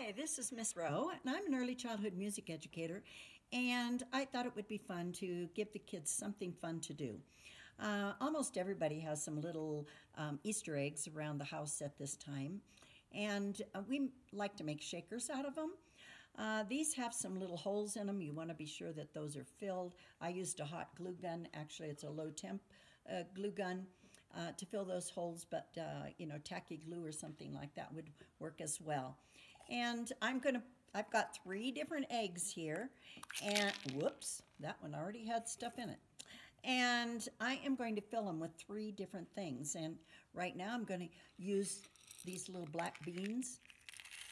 Hi, this is Miss Rowe, and I'm an early childhood music educator, and I thought it would be fun to give the kids something fun to do. Almost everybody has some little Easter eggs around the house at this time, and we like to make shakers out of them. These have some little holes in them. You want to be sure that those are filled. I used a hot glue gun. Actually, it's a low temp glue gun to fill those holes, but tacky glue or something like that would work as well. And I've got three different eggs here, and whoops, that one already had stuff in it. And I am going to fill them with three different things. And right now I'm going to use these little black beans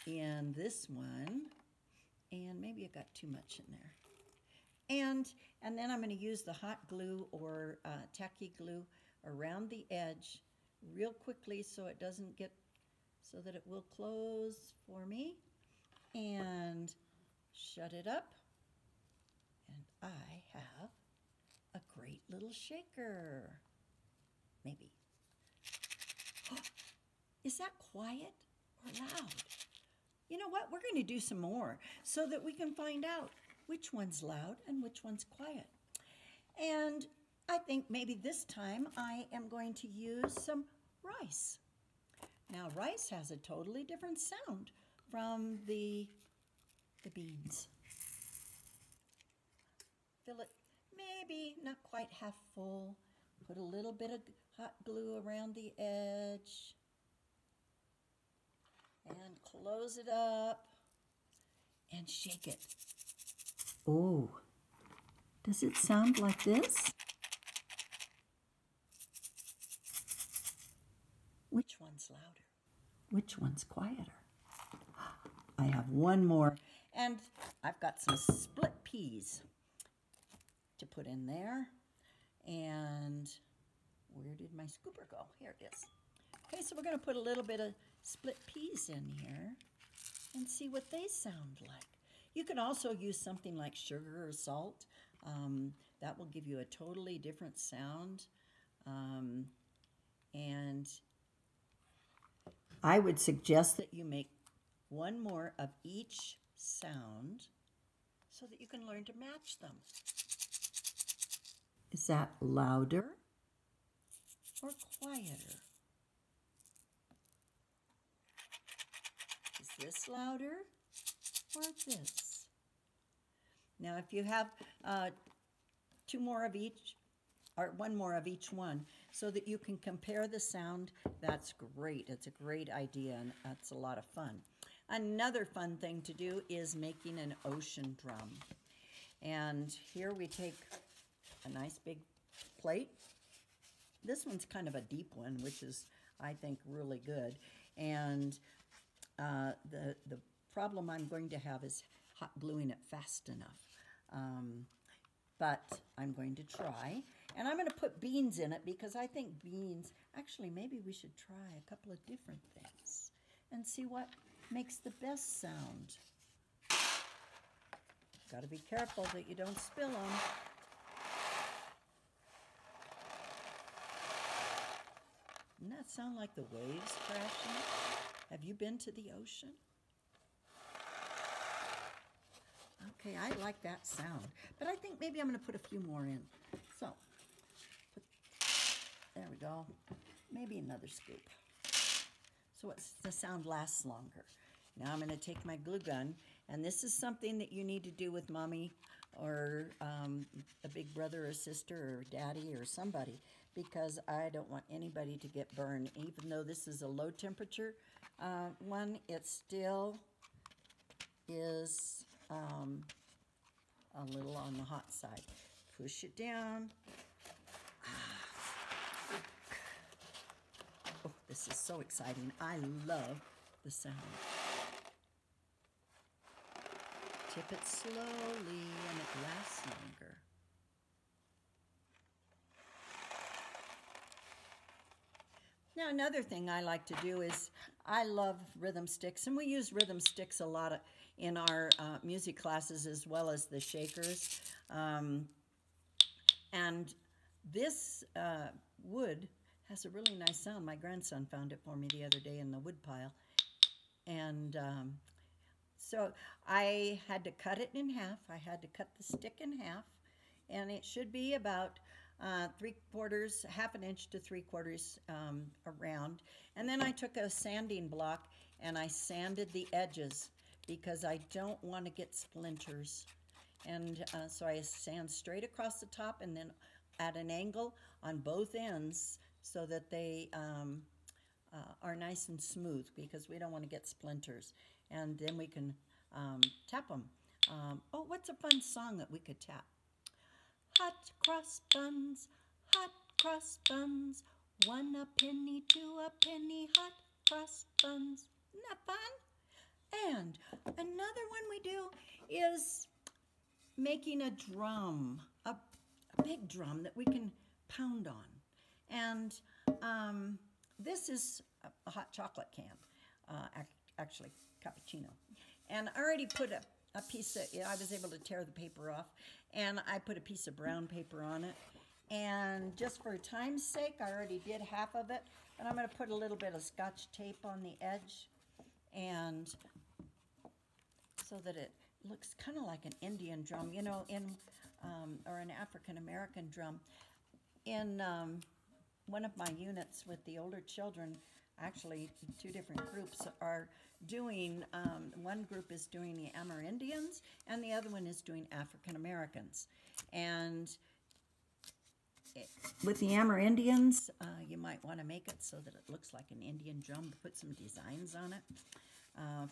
in this one, and maybe I got too much in there. And then I'm going to use the hot glue or tacky glue around the edge real quickly so it doesn't get, so that it will close for me, and shut it up. And I have a great little shaker. Maybe. Is that quiet or loud? You know what? We're going to do some more so that we can find out which one's loud and which one's quiet. And I think maybe this time I am going to use some rice. Now, rice has a totally different sound from the beans. Fill it maybe not quite half full. Put a little bit of hot glue around the edge. And close it up and shake it. Oh, does it sound like this? Which one's louder? Which one's quieter? I have one more, and I've got some split peas to put in there. And where did my scooper go? Here it is. Okay, so we're going to put a little bit of split peas in here and see what they sound like. You can also use something like sugar or salt. That will give you a totally different sound. And I would suggest that you make one more of each sound so that you can learn to match them. Is that louder or quieter? Is this louder or this? Now, if you have two more of each, or one more of each one, so that you can compare the sound, that's great. It's a great idea, and that's a lot of fun. Another fun thing to do is making an ocean drum. And here we take a nice big plate. This one's kind of a deep one, which is, I think, really good. And the problem I'm going to have is hot gluing it fast enough. But I'm going to try. And I'm going to put beans in it because I think beans, actually maybe we should try a couple of different things and see what makes the best sound. Got to be careful that you don't spill them. Doesn't that sound like the waves crashing? Have you been to the ocean? Okay, I like that sound. But I think maybe I'm going to put a few more in. So, there we go. Maybe another scoop. So the sound lasts longer. Now I'm going to take my glue gun, and this is something that you need to do with mommy or a big brother or sister or daddy or somebody, because I don't want anybody to get burned. Even though this is a low temperature one, it still is a little on the hot side. Push it down. Oh, this is so exciting. I love the sound. Tip it slowly and it lasts longer. Now, another thing I like to do is I love rhythm sticks, and we use rhythm sticks a lot in our music classes as well as the shakers. And this wood has a really nice sound. My grandson found it for me the other day in the wood pile. And So I had to cut it in half. I had to cut the stick in half, and it should be about 3/4, half an inch to 3/4 around. And then I took a sanding block and I sanded the edges because I don't want to get splinters. And so I sand straight across the top and then at an angle on both ends so that they are nice and smooth because we don't want to get splinters. And then we can tap them. Oh, what's a fun song that we could tap? Hot cross buns, 1 a penny, 2 a penny, hot cross buns. Isn't that fun? And another one we do is making a drum, a big drum that we can pound on. And this is a hot chocolate can, actually cappuccino. And I already put a piece of, I was able to tear the paper off, and I put a piece of brown paper on it. And just for time's sake, I already did half of it, but I'm going to put a little bit of Scotch tape on the edge, and so that it looks kind of like an Indian drum, you know, or an African American drum. In one of my units with the older children, actually 2 different groups are doing, one group is doing the Amerindians and the other one is doing African Americans. And with the Amerindians, you might want to make it so that it looks like an Indian drum, put some designs on it.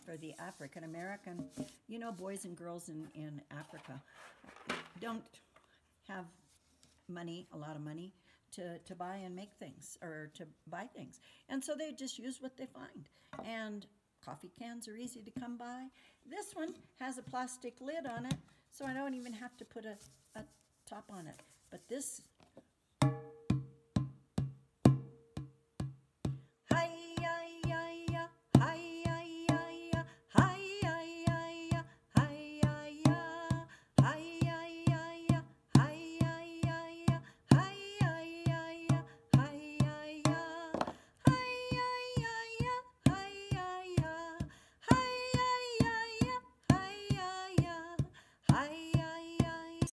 For the African American, you know, boys and girls in Africa don't have money, a lot of money, to buy and make things, or to buy things. And so they just use what they find. And coffee cans are easy to come by. This one has a plastic lid on it, so I don't even have to put a top on it. But this